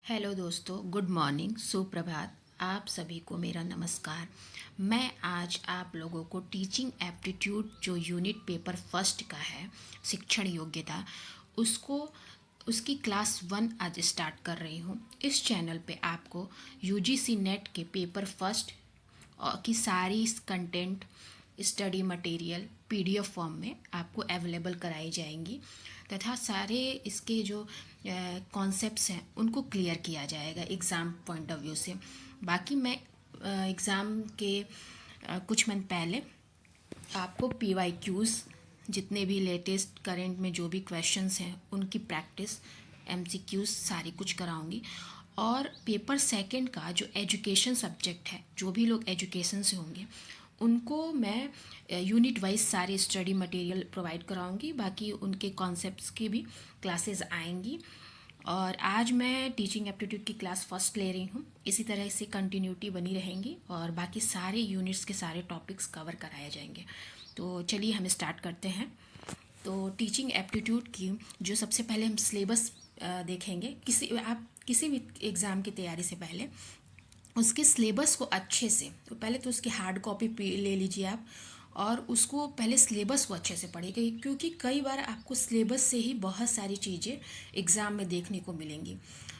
Hello दोस्तों, good morning, सुप्रभात। आप सभी को मेरा नमस्कार। मैं आज आप लोगों को टीचिंग एप्टीट्यूड जो यूनिट पेपर फर्स्ट का है, शिक्षण योग्यता, उसको उसकी क्लास 1 आज स्टार्ट कर रही हूँ। इस चैनल पे आपको यूजीसी नेट के पेपर फर्स्ट की सारी content, study material PDF form में आपको अवेलेबल कराई जाएंगी तथा सारे इसके जो कॉन्सेप्ट्स हैं उनको क्लियर किया जाएगा एग्ज़ाम पॉइंट ऑफ व्यू से। बाकी मैं एग्ज़ाम के कुछ मंथ पहले आपको पीवाईक्यूज़, जितने भी लेटेस्ट करेंट में जो भी क्वेश्चंस हैं उनकी प्रैक्टिस, एमसीक्यूज़ सारी कुछ कराऊंगी। और पेपर सेकंड का जो एजुकेशन सब्जेक्ट है, जो भी लोग एजुकेशन से होंगे उनको मैं यूनिट वाइज सारे स्टडी मटेरियल प्रोवाइड कराऊंगी। बाकी उनके कॉन्सेप्ट्स की भी क्लासेस आएंगी। और आज मैं टीचिंग एप्टीट्यूड की क्लास फर्स्ट ले रही हूँ। इसी तरह से कंटिन्यूटी बनी रहेंगी और बाकी सारे यूनिट्स के सारे टॉपिक्स कवर कराए जाएंगे। तो चलिए हम स्टार्ट करते हैं। तो टीचिंग एप्टीट्यूड की जो सबसे पहले हम सिलेबस देखेंगे। किसी भी एग्ज़ाम की तैयारी से पहले उसके सिलेबस को अच्छे से, तो पहले तो उसकी हार्ड कॉपी ले लीजिए आप, और उसको पहले सिलेबस को अच्छे से पढ़िए, क्योंकि कई बार आपको सिलेबस से ही बहुत सारी चीज़ें एग्ज़ाम में देखने को मिलेंगी।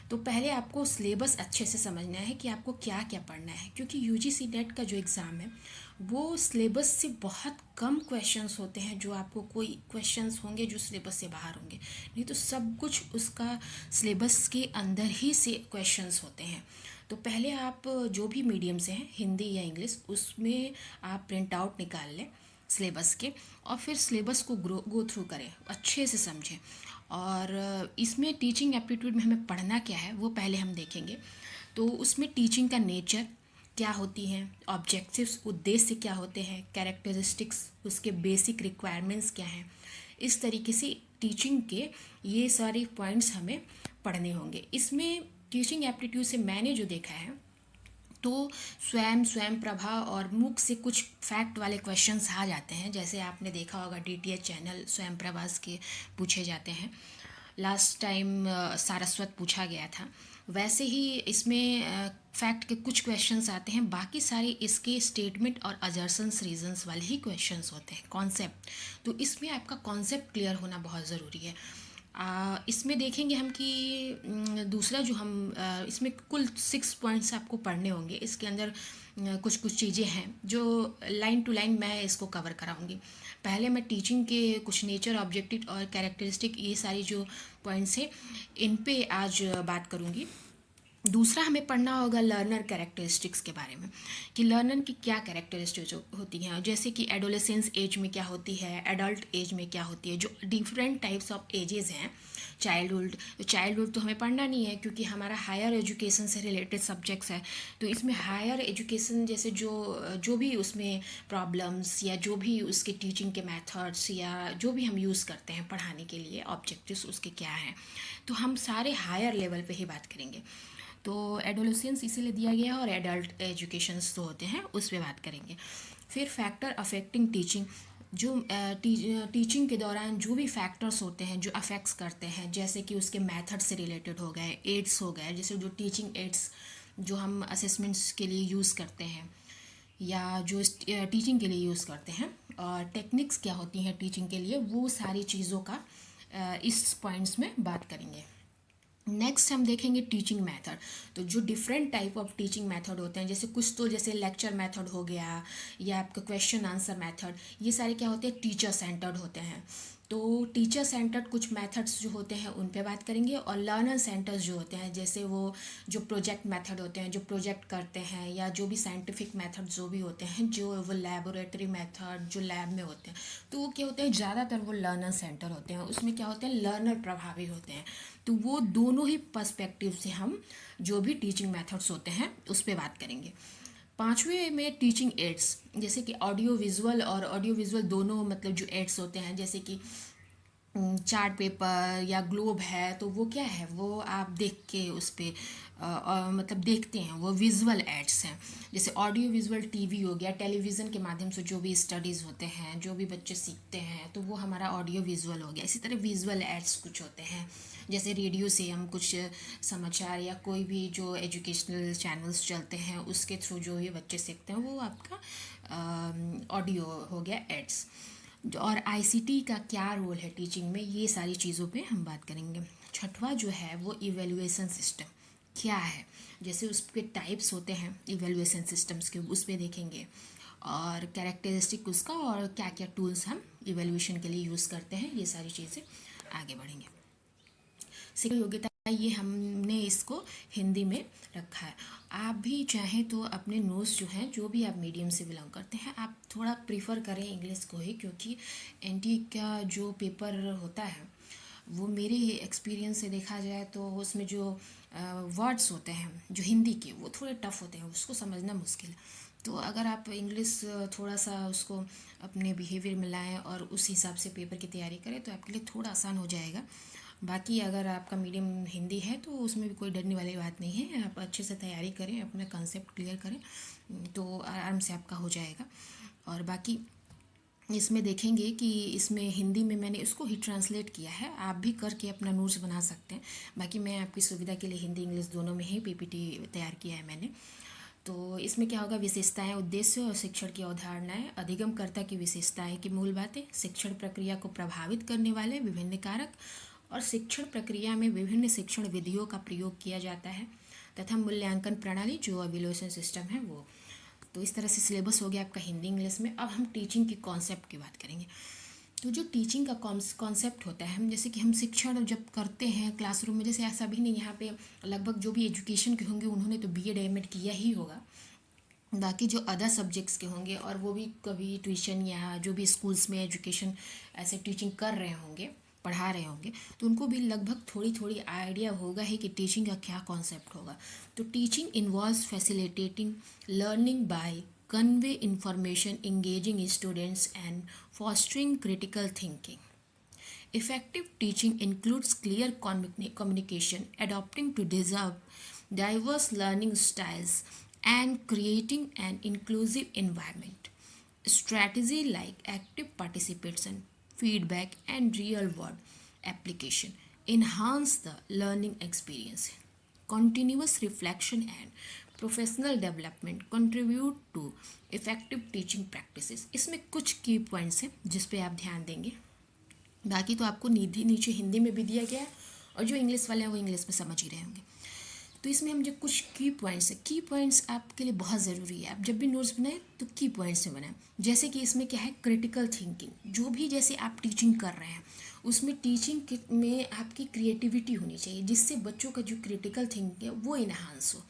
तो पहले आपको सिलेबस अच्छे से समझना है कि आपको क्या क्या पढ़ना है, क्योंकि यूजीसी नेट का जो एग्ज़ाम है वो सिलेबस से बहुत कम क्वेश्चंस होते हैं। जो आपको कोई क्वेश्चंस होंगे जो सिलेबस से बाहर होंगे, नहीं तो सब कुछ उसका सिलेबस के अंदर ही से क्वेश्चंस होते हैं। तो पहले आप जो भी मीडियम से हैं, हिंदी या इंग्लिश, उसमें आप प्रिंट आउट निकाल लें सिलेबस के, और फिर सिलेबस को गो थ्रू करें, अच्छे से समझें। और इसमें टीचिंग एप्टीट्यूड में हमें पढ़ना क्या है वो पहले हम देखेंगे। तो उसमें टीचिंग का नेचर क्या होती हैं, ऑब्जेक्टिव्स उद्देश्य क्या होते हैं, कैरेक्टरिस्टिक्स, उसके बेसिक रिक्वायरमेंट्स क्या हैं, इस तरीके से टीचिंग के ये सारे पॉइंट्स हमें पढ़ने होंगे। इसमें टीचिंग एप्टीट्यूड से मैंने जो देखा है, तो स्वयं प्रभा और मूक से कुछ फैक्ट वाले क्वेश्चंस आ जाते हैं। जैसे आपने देखा होगा डीटीएच चैनल स्वयं प्रभास के पूछे जाते हैं। लास्ट टाइम सारस्वत पूछा गया था, वैसे ही इसमें फैक्ट के कुछ क्वेश्चंस आते हैं। बाकी सारे इसके स्टेटमेंट और अजर्सन्स रीजंस वाले ही क्वेश्चंस होते हैं, कॉन्सेप्ट। तो इसमें आपका कॉन्सेप्ट क्लियर होना बहुत ज़रूरी है। इसमें देखेंगे हम कि दूसरा जो हम इसमें कुल 6 पॉइंट्स आपको पढ़ने होंगे। इसके अंदर कुछ कुछ चीज़ें हैं जो लाइन टू लाइन मैं इसको कवर कराऊंगी। पहले मैं टीचिंग के कुछ नेचर, ऑब्जेक्टिव और कैरेक्टरिस्टिक, ये सारी जो पॉइंट्स हैं इन पे आज बात करूंगी। दूसरा हमें पढ़ना होगा लर्नर कैरेक्टरिस्टिक्स के बारे में, कि लर्नर की क्या कैरेक्टरिस्टिक्स होती हैं। जैसे कि एडोलेसेंस एज में क्या होती है, एडल्ट एज में क्या होती है, जो डिफरेंट टाइप्स ऑफ एजेस हैं। चाइल्डहुड तो हमें पढ़ना नहीं है, क्योंकि हमारा हायर एजुकेशन से रिलेटेड सब्जेक्ट्स है। तो इसमें हायर एजुकेशन जैसे जो जो भी उसमें प्रॉब्लम्स या जो भी उसके टीचिंग के मेथड्स या जो भी हम यूज़ करते हैं पढ़ाने के लिए, ऑब्जेक्टिव्स उसके क्या हैं, तो हम सारे हायर लेवल पे ही बात करेंगे। तो एडोलेसेंस इसीलिए दिया गया है, और एडल्ट एजुकेशंस तो होते हैं उस पर बात करेंगे। फिर फैक्टर अफेक्टिंग टीचिंग, जो टीचिंग के दौरान जो भी फैक्टर्स होते हैं जो अफेक्ट्स करते हैं, जैसे कि उसके मेथड से रिलेटेड हो गए, एड्स हो गए, जैसे जो टीचिंग एड्स जो हम असेसमेंट्स के लिए यूज़ करते हैं या जो टीचिंग के लिए यूज़ करते हैं, और टेक्निक्स क्या होती हैं टीचिंग के लिए, वो सारी चीज़ों का इस पॉइंट्स में बात करेंगे। नेक्स्ट हम देखेंगे टीचिंग मेथड। तो जो different type of teaching method होते हैं, जैसे कुछ तो जैसे लेक्चर मेथड हो गया या आपका क्वेश्चन आंसर मेथड, ये सारे क्या होते हैं, टीचर सेंटर्ड होते हैं। तो टीचर सेंटर्ड कुछ मेथड्स जो होते हैं उन पे बात करेंगे। और लर्नर सेंटर्स जो होते हैं, जैसे वो जो प्रोजेक्ट मेथड होते हैं, जो प्रोजेक्ट करते हैं, या जो भी साइंटिफिक मेथड जो भी होते हैं, जो वो लेबोरेटरी मेथड जो लैब में होते हैं, तो वो क्या होते हैं, ज़्यादातर वो लर्नर सेंटर होते हैं। उसमें क्या होते हैं, लर्नर प्रभावी होते हैं। तो वो दोनों ही पर्सपेक्टिव से हम जो भी टीचिंग मेथड्स होते हैं उस पर बात करेंगे। पांचवें में टीचिंग एड्स, जैसे कि ऑडियो विजुअल, और ऑडियो विजुअल दोनों मतलब जो एड्स होते हैं, जैसे कि चार्ट पेपर या ग्लोब है, तो वो क्या है, वो आप देख के उस पर मतलब देखते हैं, वो विजुअल एड्स हैं। जैसे ऑडियो विजुअल टीवी हो गया, टेलीविज़न के माध्यम से जो भी स्टडीज़ होते हैं, जो भी बच्चे सीखते हैं, तो वो हमारा ऑडियो विजुअल हो गया। इसी तरह विजुअल एड्स कुछ होते हैं जैसे रेडियो से हम कुछ समाचार या कोई भी जो एजुकेशनल चैनल्स चलते हैं उसके थ्रू जो ये बच्चे सीखते हैं वो आपका ऑडियो हो गया, एड्स। और आईसीटी का क्या रोल है टीचिंग में, ये सारी चीज़ों पे हम बात करेंगे। छठवा जो है वो इवेल्युएशन सिस्टम क्या है, जैसे उसके टाइप्स होते हैं इवेल्युएशन सिस्टम्स के, उस पर देखेंगे। और कैरेक्टरिस्टिक उसका, और क्या क्या टूल्स हम इवेल्युएशन के लिए यूज़ करते हैं, ये सारी चीज़ें आगे बढ़ेंगे। शिक्षण योग्यता ये हमने इसको हिंदी में रखा है। आप भी चाहें तो अपने नोट्स जो हैं, जो भी आप मीडियम से बिलोंग करते हैं, आप थोड़ा प्रीफर करें इंग्लिश को ही, क्योंकि एनटी का जो पेपर होता है वो मेरे एक्सपीरियंस से देखा जाए तो उसमें जो वर्ड्स होते हैं जो हिंदी के, वो थोड़े टफ होते हैं, उसको समझना मुश्किल है। तो अगर आप इंग्लिश थोड़ा सा उसको अपने बिहेवियर में लाएं और उस हिसाब से पेपर की तैयारी करें तो आपके लिए थोड़ा आसान हो जाएगा। बाकी अगर आपका मीडियम हिंदी है तो उसमें भी कोई डरने वाली बात नहीं है, आप अच्छे से तैयारी करें, अपना कंसेप्ट क्लियर करें तो आराम से आपका हो जाएगा। और बाकी इसमें देखेंगे कि इसमें हिंदी में मैंने इसको ही ट्रांसलेट किया है, आप भी करके अपना नोट्स बना सकते हैं। बाकी मैं आपकी सुविधा के लिए हिंदी इंग्लिश दोनों में ही पीपीटी तैयार किया है मैंने। तो इसमें क्या होगा, विशेषताएं, उद्देश्य और शिक्षण की अवधारणाएं, अधिगमकर्ता की विशेषताएं की मूल बातें, शिक्षण प्रक्रिया को प्रभावित करने वाले विभिन्न कारक, और शिक्षण प्रक्रिया में विभिन्न शिक्षण विधियों का प्रयोग किया जाता है, तथा मूल्यांकन प्रणाली जो इवैल्यूएशन सिस्टम है वो। तो इस तरह से सिलेबस हो गया आपका हिंदी इंग्लिश में। अब हम टीचिंग की कॉन्सेप्ट की बात करेंगे। तो जो टीचिंग का कॉन्सेप्ट होता है, हम जैसे कि हम शिक्षण जब करते हैं क्लासरूम में, जैसे ऐसा भी नहीं, यहाँ पे लगभग जो भी एजुकेशन के होंगे उन्होंने तो बीएड एमएड किया ही होगा, बाकी जो अदर सब्जेक्ट्स के होंगे और वो भी कभी ट्यूशन या जो भी स्कूल्स में एजुकेशन ऐसे टीचिंग कर रहे होंगे, पढ़ा रहे होंगे, तो उनको भी लगभग थोड़ी थोड़ी आइडिया होगा ही कि टीचिंग का क्या कॉन्सेप्ट होगा। तो teaching involves facilitating learning by convey information, engaging students and fostering critical thinking. Effective teaching includes clear communication, adapting to diverse learning styles, and creating an inclusive environment. Strategy like active participation, feedback, and real world application enhance the learning experience. Continuous reflection and professional development contribute to effective teaching practices. इसमें कुछ की points हैं जिस पे आप ध्यान देंगे, बाकी तो आपको नीचे हिंदी में भी दिया गया है, और जो इंग्लिश वाले हैं वो इंग्लिश में समझ ही रहे होंगे। तो इसमें हम जो कुछ की पॉइंट्स हैं, की पॉइंट्स आपके लिए बहुत ज़रूरी है। आप जब भी नोट्स बनाएं तो की पॉइंट्स से बनाएं। जैसे कि इसमें क्या है, क्रिटिकल थिंकिंग, जो भी जैसे आप टीचिंग कर रहे हैं उसमें टीचिंग में आपकी क्रिएटिविटी होनी चाहिए, जिससे बच्चों का जो क्रिटिकल थिंकिंग है वो इन्हांस हो।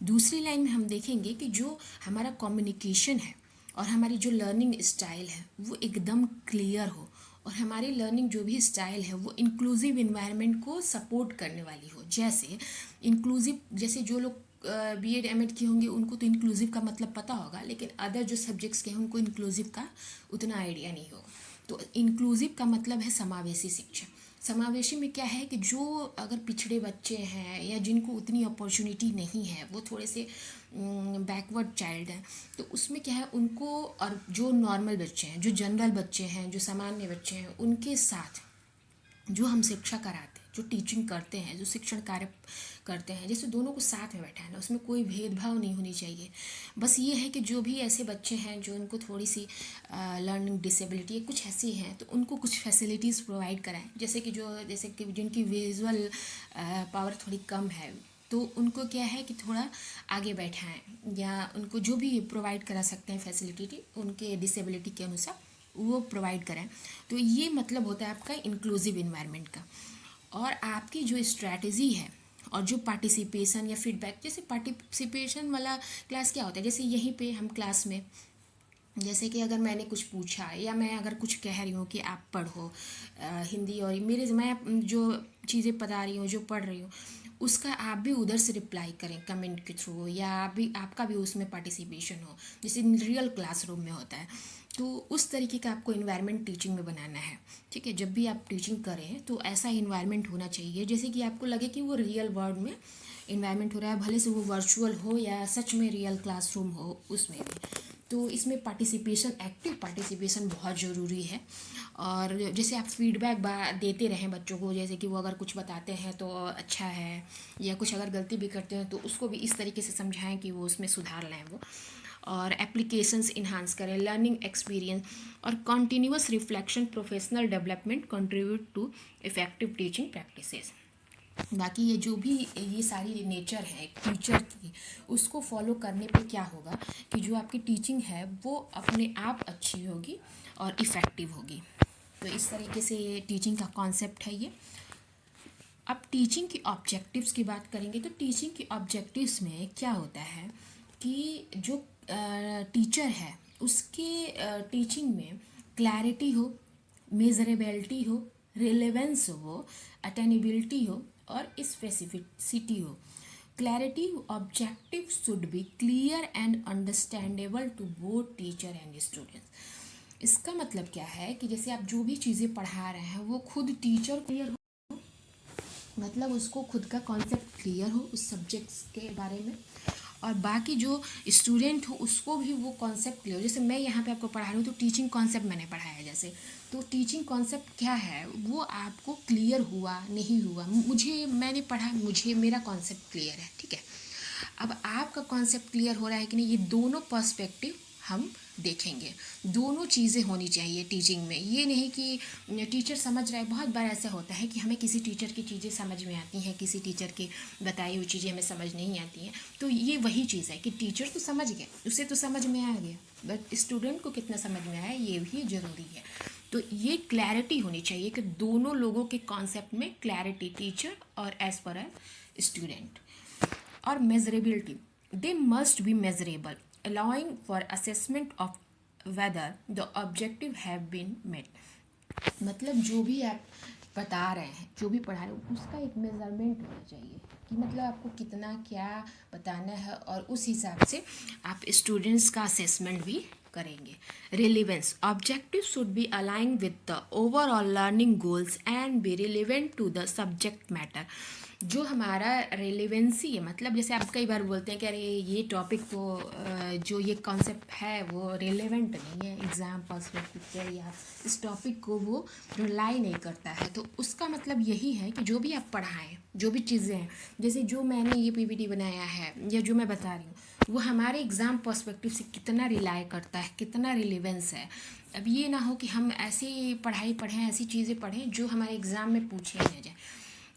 दूसरी लाइन में हम देखेंगे कि जो हमारा कम्युनिकेशन है और हमारी जो लर्निंग स्टाइल है वो एकदम क्लियर हो, और हमारी लर्निंग जो भी स्टाइल है वो इंक्लूसिव इन्वायरमेंट को सपोर्ट करने वाली हो। जैसे इंक्लूसिव, जैसे जो लोग बीएड एमएड किए होंगे उनको तो इंक्लूसिव का मतलब पता होगा, लेकिन अदर जो सब्जेक्ट्स के हैं उनको इंक्लूसिव का उतना आइडिया नहीं होगा। तो इंक्लूसिव का मतलब है समावेशी शिक्षा। समावेशी में क्या है कि जो अगर पिछड़े बच्चे हैं या जिनको उतनी अपॉर्चुनिटी नहीं है, वो थोड़े से बैकवर्ड चाइल्ड हैं, तो उसमें क्या है उनको, और जो नॉर्मल बच्चे हैं, जो जनरल बच्चे हैं, जो सामान्य बच्चे हैं, उनके साथ जो हम शिक्षा कराते हैं, जो टीचिंग करते हैं, जो शिक्षण कार्य करते हैं, जैसे दोनों को साथ में बैठाना, उसमें कोई भेदभाव नहीं होनी चाहिए। बस ये है कि जो भी ऐसे बच्चे हैं जो उनको थोड़ी सी लर्निंग डिसेबिलिटी कुछ ऐसी हैं, तो उनको कुछ फैसिलिटीज़ प्रोवाइड कराएं। जैसे कि जिनकी विजुअल पावर थोड़ी कम है, तो उनको क्या है कि थोड़ा आगे बैठाएं, या उनको जो भी प्रोवाइड करा सकते हैं फैसिलिटी उनके डिसेबिलिटी के अनुसार वो प्रोवाइड करें। तो ये मतलब होता है आपका इंक्लूसिव इन्वायरमेंट का। और आपकी जो स्ट्रैटेजी है और जो पार्टिसिपेशन या फीडबैक, जैसे पार्टिसिपेशन वाला क्लास क्या होता है, जैसे यहीं पे हम क्लास में, जैसे कि अगर मैंने कुछ पूछा या मैं अगर कुछ कह रही हूँ कि आप पढ़ो हिंदी, और मैं जो चीज़ें बता रही हूँ, जो पढ़ रही हूँ, उसका आप भी उधर से रिप्लाई करें कमेंट के थ्रू, या आपका भी उसमें पार्टिसिपेशन हो, जैसे रियल क्लासरूम में होता है। तो उस तरीके का आपको इन्वायरमेंट टीचिंग में बनाना है, ठीक है। जब भी आप टीचिंग करें तो ऐसा इन्वायरमेंट होना चाहिए जैसे कि आपको लगे कि वो रियल वर्ल्ड में इन्वायरमेंट हो रहा है, भले से वो वर्चुअल हो या सच में रियल क्लासरूम हो, उसमें भी। तो इसमें पार्टिसिपेशन, एक्टिव पार्टिसिपेशन बहुत ज़रूरी है। और जैसे आप फीडबैक देते रहें बच्चों को, जैसे कि वो अगर कुछ बताते हैं तो अच्छा है, या कुछ अगर गलती भी करते हैं तो उसको भी इस तरीके से समझाएं कि वो उसमें सुधार लाएं वो। और एप्लीकेशंस इन्हांस करें, लर्निंग एक्सपीरियंस और continuous reflection professional development contribute to effective teaching practices. बाकी ये जो भी ये सारी नेचर है एक टीचर की, उसको फॉलो करने पे क्या होगा कि जो आपकी टीचिंग है वो अपने आप अच्छी होगी और इफ़ेक्टिव होगी। तो इस तरीके से ये टीचिंग का कॉन्सेप्ट है ये। अब टीचिंग की ऑब्जेक्टिव्स की बात करेंगे तो टीचिंग की ऑब्जेक्टिव्स में क्या होता है कि जो टीचर है उसके टीचिंग में क्लैरिटी हो, मेजरेबिलिटी हो, रिलेवेंस हो, अटेनेबिलिटी हो और स्पेसिफिसिटी हो। Clarity objective should be clear and understandable to both teacher and students. इसका मतलब क्या है कि जैसे आप जो भी चीज़ें पढ़ा रहे हैं वो खुद टीचर क्लियर हो, मतलब उसको खुद का कॉन्सेप्ट क्लियर हो उस सब्जेक्ट्स के बारे में, और बाकी जो स्टूडेंट हो उसको भी वो कॉन्सेप्ट क्लियर हो। जैसे मैं यहाँ पे आपको पढ़ा रही हूँ तो टीचिंग कॉन्सेप्ट मैंने पढ़ाया जैसे, तो टीचिंग कॉन्सेप्ट क्या है वो आपको क्लियर हुआ नहीं हुआ, मुझे मैंने पढ़ा, मुझे मेरा कॉन्सेप्ट क्लियर है, ठीक है। अब आपका कॉन्सेप्ट क्लियर हो रहा है कि नहीं, ये दोनों पर्सपेक्टिव हम देखेंगे। दोनों चीज़ें होनी चाहिए टीचिंग में। ये नहीं कि टीचर समझ रहा है, बहुत बार ऐसा होता है कि हमें किसी टीचर की चीज़ें समझ में आती हैं, किसी टीचर की बताई हुई चीज़ें हमें समझ नहीं आती हैं। तो ये वही चीज़ है कि टीचर तो समझ गया, उसे तो समझ में आ गया, बट स्टूडेंट को कितना समझ में आया ये भी ज़रूरी है। तो ये क्लैरिटी होनी चाहिए कि दोनों लोगों के कॉन्सेप्ट में क्लैरिटी, टीचर और एज पर एज स्टूडेंट। और measurability, they must be measurable allowing for assessment of whether the objective have been met। मतलब जो भी आप बता रहे हैं, जो भी पढ़ा रहे हैं, उसका एक मेजरमेंट होना चाहिए कि मतलब आपको कितना क्या बताना है, और उस हिसाब से आप स्टूडेंट्स का असेसमेंट भी करेंगे। Relevance, objective should be align with the overall learning goals and be relevant to the subject matter. जो हमारा रेलिवेंसी है, मतलब जैसे आप कई बार बोलते हैं कि अरे ये टॉपिक तो जो ये कॉन्सेप्ट है वो रेलेवेंट नहीं है एग्ज़ाम पर्सपेक्टिव से, या इस टॉपिक को वो रिलाई नहीं करता है, तो उसका मतलब यही है कि जो भी आप पढ़ाएं, जो भी चीज़ें हैं, जैसे जो मैंने ये पीपीटी बनाया है या जो मैं बता रही हूँ, वो हमारे एग्ज़ाम पर्सपेक्टिव से कितना रिलाई करता है, कितना रिलेवेंस है। अब ये ना हो कि हम ऐसी पढ़ाई पढ़ें, ऐसी चीज़ें पढ़ें जो हमारे एग्ज़ाम में पूछी ना जाए,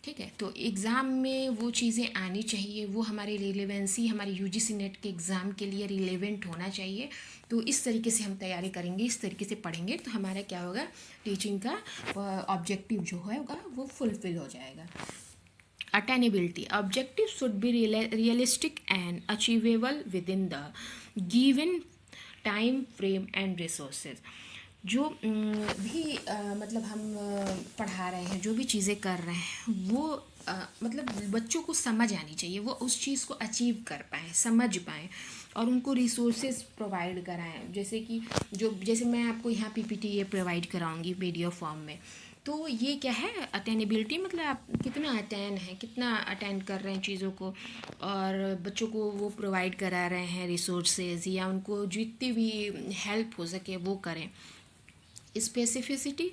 ठीक है। तो एग्ज़ाम में वो चीज़ें आनी चाहिए, वो हमारी रिलेवेंसी, हमारे यूजीसी नेट के एग्ज़ाम के लिए रिलेवेंट होना चाहिए। तो इस तरीके से हम तैयारी करेंगे, इस तरीके से पढ़ेंगे तो हमारा क्या होगा, टीचिंग का ऑब्जेक्टिव जो होगा वो फुलफिल हो जाएगा। Attainability, objective should be realistic and achievable within the given time frame and resources. जो भी मतलब हम पढ़ा रहे हैं, जो भी चीज़ें कर रहे हैं, वो मतलब बच्चों को समझ आनी चाहिए, वो उस चीज़ को अचीव कर पाएँ, समझ पाएँ, और उनको रिसोर्सेज प्रोवाइड कराएं। जैसे कि जैसे मैं आपको यहाँ पीपीटी ये प्रोवाइड कराऊंगी वीडियो फॉर्म में, तो ये क्या है, अटेनेबिलिटी, मतलब आप कितना अटेन है, कितना अटेंड कर रहे हैं चीज़ों को, और बच्चों को वो प्रोवाइड करा रहे हैं रिसोर्सेज, या उनको जितनी भी हेल्प हो सके वो करें। Specificity,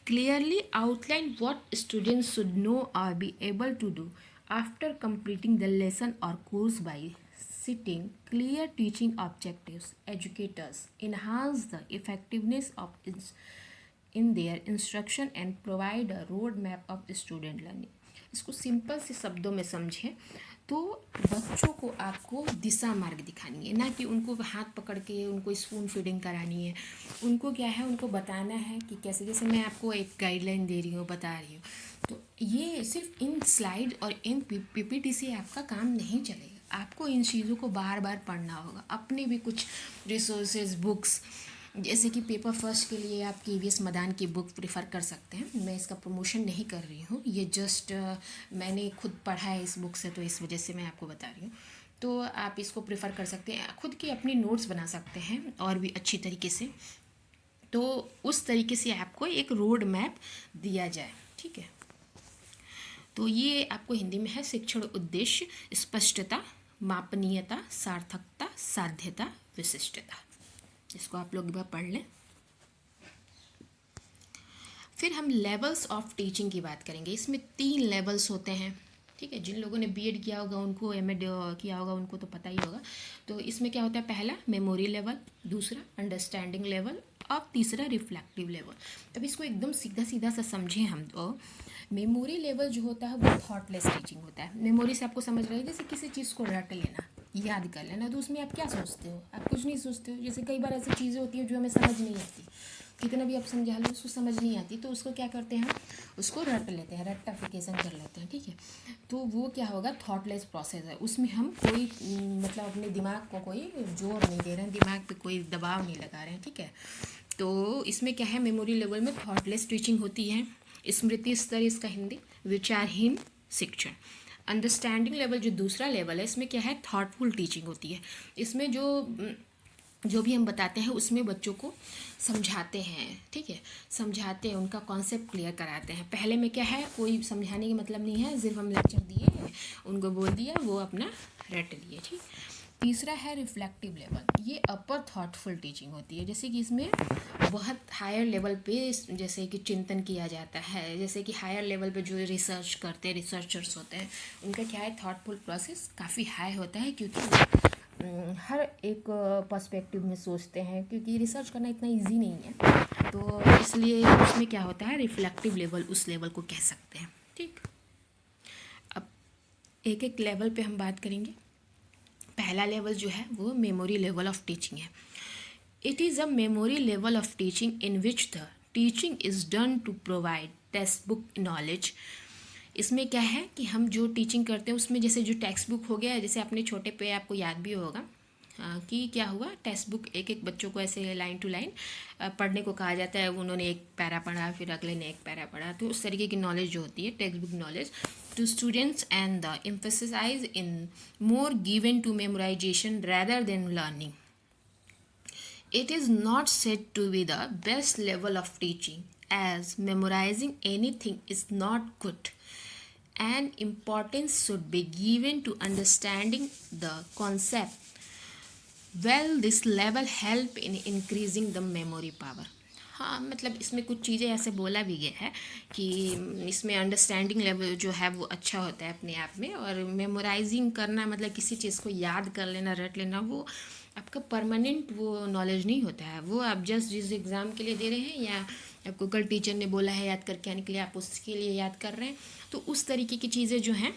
clearly outline what students should know or be able to do after completing the lesson or course by setting clear teaching objectives. Educators enhance the effectiveness of in their instruction and provide a roadmap of student learning। इसको simple से शब्दों में समझें तो बच्चों को आपको दिशा मार्ग दिखानी है, ना कि उनको हाथ पकड़ के उनको स्पून फीडिंग करानी है। उनको क्या है, उनको बताना है कि कैसे, जैसे मैं आपको एक गाइडलाइन दे रही हूँ, बता रही हूँ, तो ये सिर्फ इन स्लाइड और इन पीपीटी से आपका काम नहीं चलेगा। आपको इन चीज़ों को बार बार पढ़ना होगा, अपने भी कुछ रिसोर्सेज, बुक्स, जैसे कि पेपर फर्स्ट के लिए आप KVS मदान की बुक प्रेफर कर सकते हैं। मैं इसका प्रमोशन नहीं कर रही हूँ, ये जस्ट मैंने खुद पढ़ा है इस बुक से, तो इस वजह से मैं आपको बता रही हूँ। तो आप इसको प्रेफर कर सकते हैं, खुद की अपनी नोट्स बना सकते हैं और भी अच्छी तरीके से। तो उस तरीके से आपको एक रोड मैप दिया जाए, ठीक है। तो ये आपको हिंदी में है, शिक्षण उद्देश्य, स्पष्टता, मापनीयता, सार्थकता, साध्यता, विशिष्टता। इसको आप लोग एक बार पढ़ लें। फिर हम लेवल्स ऑफ टीचिंग की बात करेंगे। इसमें 3 लेवल्स होते हैं, ठीक है। जिन लोगों ने बीएड किया होगा उनको, एमएड किया होगा उनको तो पता ही होगा। तो इसमें क्या होता है, पहला मेमोरी लेवल, दूसरा अंडरस्टैंडिंग लेवल और तीसरा रिफ्लेक्टिव लेवल। अब इसको एकदम सीधा सीधा सा समझें हम तो। मेमोरी लेवल जो होता है वो थॉटलेस टीचिंग होता है। मेमोरी से आपको समझ रहा है, जैसे किसी चीज़ को रट लेना, याद कर लेना, तो उसमें आप क्या सोचते हो, आप कुछ नहीं सोचते हो। जैसे कई बार ऐसी चीज़ें होती हैं जो हमें समझ नहीं आती, कितना भी आप समझा लो उसको समझ नहीं आती, तो उसको क्या करते हैं, उसको रट लेते हैं, रट्टाफिकेशन कर लेते हैं, ठीक है। तो वो क्या होगा, थॉटलेस प्रोसेस है। उसमें हम कोई मतलब अपने दिमाग को कोई जोर नहीं दे रहे हैं, दिमाग पे कोई दबाव नहीं लगा रहे हैं, ठीक है। तो इसमें क्या है, मेमोरी लेवल में थॉटलेस टीचिंग होती है। स्मृति स्तर इसका हिंदी, विचारहीन शिक्षण। अंडरस्टैंडिंग लेवल जो दूसरा लेवल है, इसमें क्या है, थॉटफुल टीचिंग होती है। इसमें जो भी हम बताते हैं उसमें बच्चों को समझाते हैं, ठीक है, समझाते हैं, उनका कॉन्सेप्ट क्लियर कराते हैं। पहले में क्या है, कोई समझाने का मतलब नहीं है, सिर्फ हम लेक्चर दिए, उनको बोल दिया, वो अपना रट लिए, ठीक। तीसरा है रिफ्लेक्टिव लेवल, ये अपर थॉटफुल टीचिंग होती है। जैसे कि इसमें बहुत हायर लेवल पे जैसे कि चिंतन किया जाता है, जैसे कि हायर लेवल पे जो रिसर्च करते हैं, रिसर्चर्स होते हैं, उनका क्या है, थॉटफुल प्रोसेस काफ़ी हाई होता है, क्योंकि हर एक पर्सपेक्टिव में सोचते हैं, क्योंकि रिसर्च करना इतना इजी नहीं है। तो इसलिए उसमें क्या होता है, रिफ्लेक्टिव लेवल उस लेवल को कह सकते हैं, ठीक। अब एक एक लेवल पे हम बात करेंगे। पहला लेवल जो है वो मेमोरी लेवल ऑफ टीचिंग है। It is a memory level of teaching in which the teaching is done to provide text book knowledge. इसमें क्या है कि हम जो टीचिंग करते हैं उसमें जैसे जो टेक्स्ट बुक हो गया, जैसे अपने छोटे पे आपको याद भी होगा कि क्या हुआ, टेक्स्ट बुक एक एक बच्चों को ऐसे लाइन टू लाइन पढ़ने को कहा जाता है। उन्होंने एक पैरा पढ़ा, फिर अगले ने एक पैरा पढ़ा, तो उस तरीके की नॉलेज जो होती है, text book knowledge to students, and the emphasise in more given to memorisation rather than learning. It is not said to be the best level of teaching, as memorizing anything is not good, and importance should be given to understanding the concept. Well, this level help in increasing the memory power. हाँ, मतलब इसमें कुछ चीज़ें ऐसे बोला भी गया है कि इसमें अंडरस्टैंडिंग लेवल जो है वो अच्छा होता है अपने आप में, और मेमोराइजिंग करना मतलब किसी चीज़ को याद कर लेना, रट लेना, वो आपका परमानेंट वो नॉलेज नहीं होता है। वो आप जस्ट जिस एग्ज़ाम के लिए दे रहे हैं, या आपको कल टीचर ने बोला है याद करके आने के लिए, आप उसके लिए याद कर रहे हैं, तो उस तरीके की चीज़ें जो हैं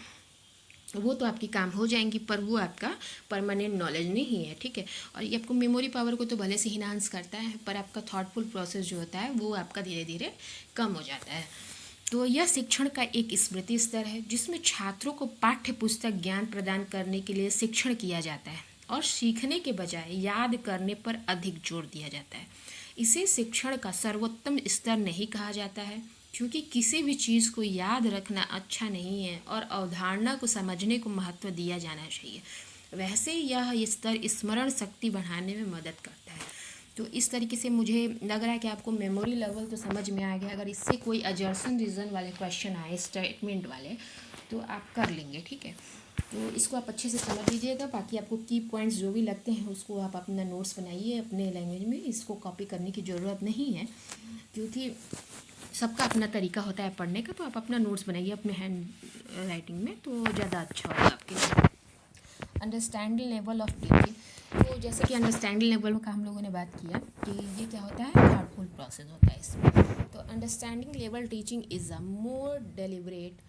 वो तो आपकी काम हो जाएंगी, पर वो आपका परमानेंट नॉलेज नहीं है, ठीक है। और ये आपको मेमोरी पावर को तो भले से इन्हांस करता है, पर आपका थॉटफुल प्रोसेस जो होता है वो आपका धीरे धीरे कम हो जाता है। तो यह शिक्षण का एक स्मृति स्तर है, जिसमें छात्रों को पाठ्य पुस्तक ज्ञान प्रदान करने के लिए शिक्षण किया जाता है, और सीखने के बजाय याद करने पर अधिक जोर दिया जाता है। इसे शिक्षण का सर्वोत्तम स्तर नहीं कहा जाता है, क्योंकि किसी भी चीज़ को याद रखना अच्छा नहीं है, और अवधारणा को समझने को महत्व दिया जाना चाहिए। वैसे यह स्तर स्मरण शक्ति बढ़ाने में मदद करता है। तो इस तरीके से मुझे लग रहा है कि आपको मेमोरी लेवल तो समझ में आ गया। अगर इससे कोई अजर्सन रीज़न वाले क्वेश्चन आए, स्टेटमेंट वाले, तो आप कर लेंगे, ठीक है। तो इसको आप अच्छे से समझ लीजिएगा। बाकी आपको की पॉइंट्स जो भी लगते हैं उसको आप अपना नोट्स बनाइए अपने लैंग्वेज में। इसको कॉपी करने की ज़रूरत नहीं है, क्योंकि सबका अपना तरीका होता है पढ़ने का। तो आप अपना नोट्स बनाइए अपने हैंड राइटिंग में, तो ज़्यादा अच्छा होगा आपके लिए। अंडरस्टैंडिंग लेवल ऑफ टीचिंग, तो जैसे कि अंडरस्टैंडिंग लेवल का हम लोगों ने बात किया कि ये क्या होता है, थॉटफुल प्रोसेस होता है इसमें। तो understanding level teaching is a more deliberate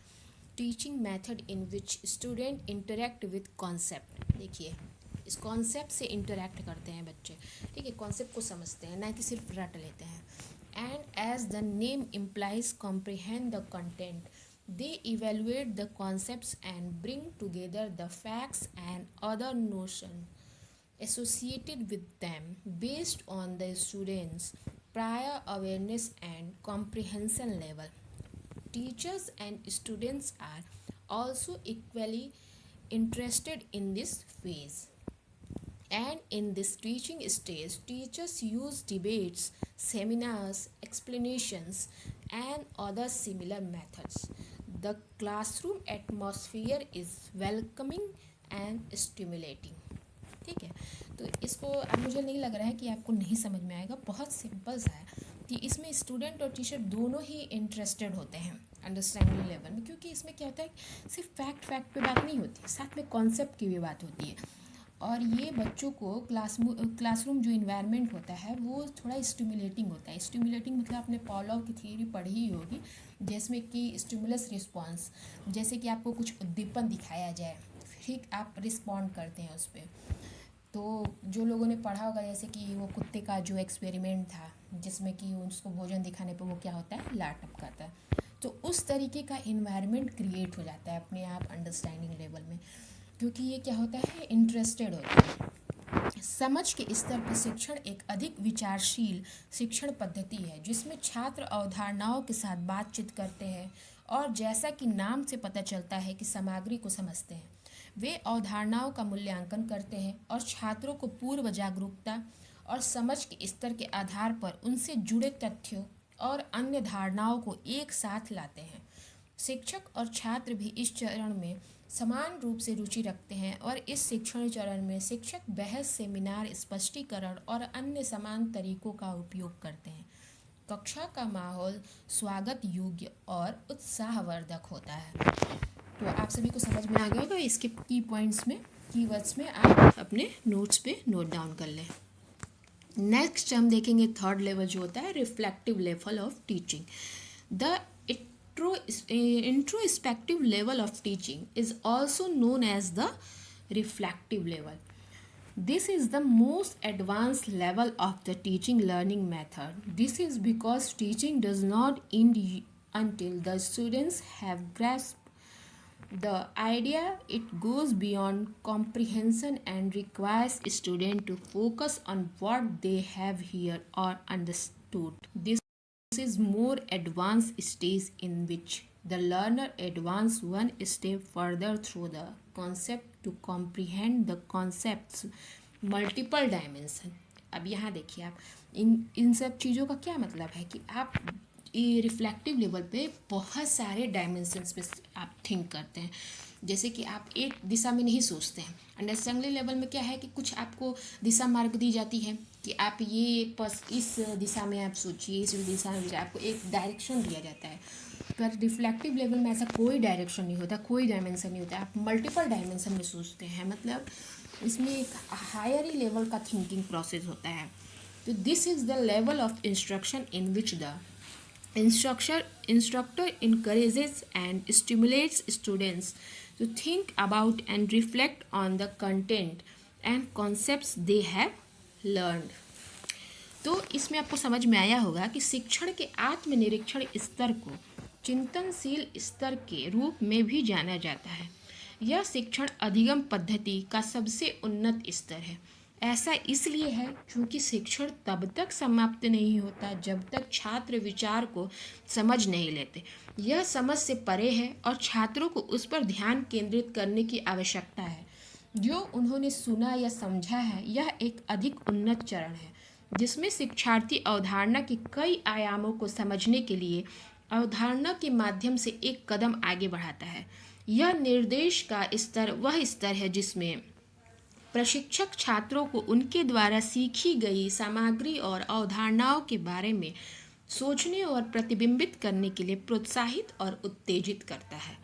teaching method in which student interact with concept. देखिए, इस कॉन्सेप्ट से इंटरेक्ट करते हैं बच्चे, ठीक है, कॉन्सेप्ट को समझते हैं, ना कि सिर्फ रट लेते हैं। And as the name implies comprehend the content, they evaluate the concepts and bring together the facts and other notions associated with them based on the students' prior awareness and comprehension level. Teachers and students are also equally interested in this phase. And in this teaching stage, teachers use debates, seminars, explanations, and other similar methods. The classroom atmosphere is welcoming and stimulating. ठीक है, तो इसको अब मुझे नहीं लग रहा है कि आपको नहीं समझ में आएगा, बहुत सिंपल सा है। कि इसमें स्टूडेंट और टीचर दोनों ही इंटरेस्टेड होते हैं अंडरस्टैंडिंग लेवल में, क्योंकि इसमें क्या होता है सिर्फ फैक्ट पे बात नहीं होती, साथ में कॉन्सेप्ट की भी बात होती है। और ये बच्चों को क्लासरूम जो इन्वायरमेंट होता है वो थोड़ा स्टिमुलेटिंग होता है। स्टिमुलेटिंग मतलब आपने पॉलॉव की थियरी पढ़ी ही होगी, जिसमें कि स्टिमुलस रिस्पॉन्स, जैसे कि आपको कुछ उद्दीपन दिखाया जाए, फिर आप रिस्पॉन्ड करते हैं उस पर। तो जो लोगों ने पढ़ा होगा, जैसे कि वो कुत्ते का जो एक्सपेरिमेंट था, जिसमें कि उसको भोजन दिखाने पर वो क्या होता है, लार टपकाता है। तो उस तरीके का इन्वायरमेंट क्रिएट हो जाता है अपने आप अंडरस्टैंडिंग लेवल में, क्योंकि ये क्या होता है, इंटरेस्टेड होता है। समझ के स्तर पर शिक्षण एक अधिक विचारशील शिक्षण पद्धति है, जिसमें छात्र अवधारणाओं के साथ बातचीत करते हैं और जैसा कि नाम से पता चलता है कि सामग्री को समझते हैं। वे अवधारणाओं का मूल्यांकन करते हैं और छात्रों को पूर्व जागरूकता और समझ के स्तर के आधार पर उनसे जुड़े तथ्यों और अन्य धारणाओं को एक साथ लाते हैं। शिक्षक और छात्र भी इस चरण में समान रूप से रुचि रखते हैं और इस शिक्षण चरण में शिक्षक बहस, सेमिनार, स्पष्टीकरण और अन्य समान तरीकों का उपयोग करते हैं। कक्षा का माहौल स्वागत योग्य और उत्साहवर्धक होता है। तो आप सभी को समझ में आ गया होगा। इसके की पॉइंट्स में, कीवर्ड्स में आप अपने नोट्स पे नोट डाउन कर लें। नेक्स्ट हम देखेंगे थर्ड लेवल जो होता है reflective level of teaching. The introspective level of teaching is also known as the reflective level. This is the most advanced level of the teaching learning method. This is because teaching does not end until the students have grasped the idea. It goes beyond comprehension and requires students to focus on what they have heard or understood. This is more advanced stage in which the learner advances one step further through the concept to comprehend the concepts multiple dimension. अब यहाँ देखिए आप इन सब चीज़ों का क्या मतलब है कि आप ये रिफ्लेक्टिव लेवल पे बहुत सारे डायमेंशंस पे आप थिंक करते हैं। जैसे कि आप एक दिशा में नहीं सोचते हैं। अंडरस्टैंडिंग लेवल में क्या है कि कुछ आपको दिशा मार्ग दी जाती है कि आप ये इस दिशा में आप सोचिए, इस दिशा में आपको एक डायरेक्शन दिया जाता है। पर रिफ्लेक्टिव लेवल में ऐसा कोई डायरेक्शन नहीं होता, कोई डायमेंशन नहीं होता, आप मल्टीपल डायमेंशन में सोचते हैं। मतलब इसमें एक हायर ही लेवल का थिंकिंग प्रोसेस होता है। तो this is the level of instruction in which the instructor encourages and stimulates students to think about and reflect on the content and concepts they have learned. तो इसमें आपको समझ में आया होगा कि शिक्षण के आत्मनिरीक्षण स्तर को चिंतनशील स्तर के रूप में भी जाना जाता है। यह शिक्षण अधिगम पद्धति का सबसे उन्नत स्तर है। ऐसा इसलिए है क्योंकि शिक्षण तब तक समाप्त नहीं होता जब तक छात्र विचार को समझ नहीं लेते। यह समझ से परे है और छात्रों को उस पर ध्यान केंद्रित करने की आवश्यकता है जो उन्होंने सुना या समझा है। यह एक अधिक उन्नत चरण है जिसमें शिक्षार्थी अवधारणा के कई आयामों को समझने के लिए अवधारणा के माध्यम से एक कदम आगे बढ़ाता है। यह निर्देश का स्तर वह स्तर है जिसमें प्रशिक्षक छात्रों को उनके द्वारा सीखी गई सामग्री और अवधारणाओं के बारे में सोचने और प्रतिबिंबित करने के लिए प्रोत्साहित और उत्तेजित करता है।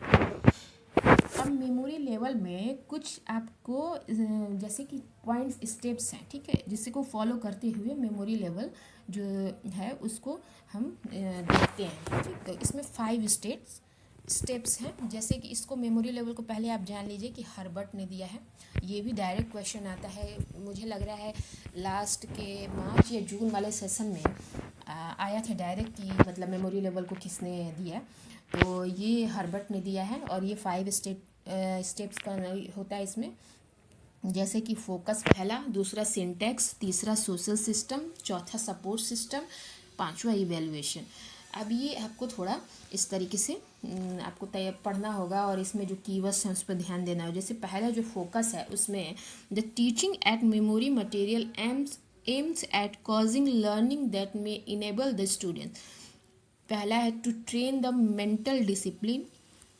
अब मेमोरी लेवल में कुछ आपको जैसे कि पॉइंट्स, स्टेप्स हैं, ठीक है, जिससे को फॉलो करते हुए मेमोरी लेवल जो है उसको हम देखते हैं। ठीक, तो इसमें 5 स्टेप्स हैं। जैसे कि इसको मेमोरी लेवल को पहले आप जान लीजिए कि हर्बर्ट ने दिया है। ये भी डायरेक्ट क्वेश्चन आता है, मुझे लग रहा है लास्ट के मार्च या जून वाले सेशन में आया था डायरेक्ट कि मतलब मेमोरी लेवल को किसने दिया। तो ये हर्बर्ट ने दिया है और ये 5 स्टेप्स का होता है इसमें। जैसे कि फोकस पहला, दूसरा सिंटैक्स, तीसरा सोशल सिस्टम, चौथा सपोर्ट सिस्टम, पांचवा इवैल्यूएशन। अब ये आपको थोड़ा इस तरीके से आपको पढ़ना होगा और इसमें जो कीवर्ड्स हैं उस पर ध्यान देना होगा। जैसे पहला जो फोकस है उसमें the teaching at memory material aims at causing learning that may enable the student. पहला है to train the mental discipline,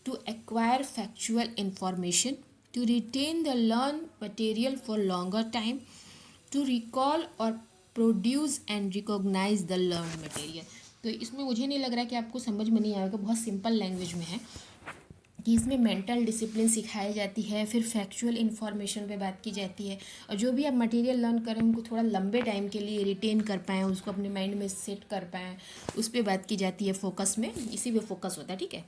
to acquire factual information, to retain the learned material for longer time, to recall or produce and recognise the learn material. तो इसमें मुझे नहीं लग रहा कि आपको समझ में नहीं आएगा, बहुत सिंपल लैंग्वेज में है कि इसमें मेंटल डिसिप्लिन सिखाई जाती है, फिर फैक्चुअल इन्फॉर्मेशन पे बात की जाती है, और जो भी आप मटेरियल लर्न करें उनको थोड़ा लंबे टाइम के लिए रिटेन कर पाएँ, उसको अपने माइंड में सेट कर पाएँ, उस पर बात की जाती है। फोकस में इसी पे फोकस होता है, ठीक है।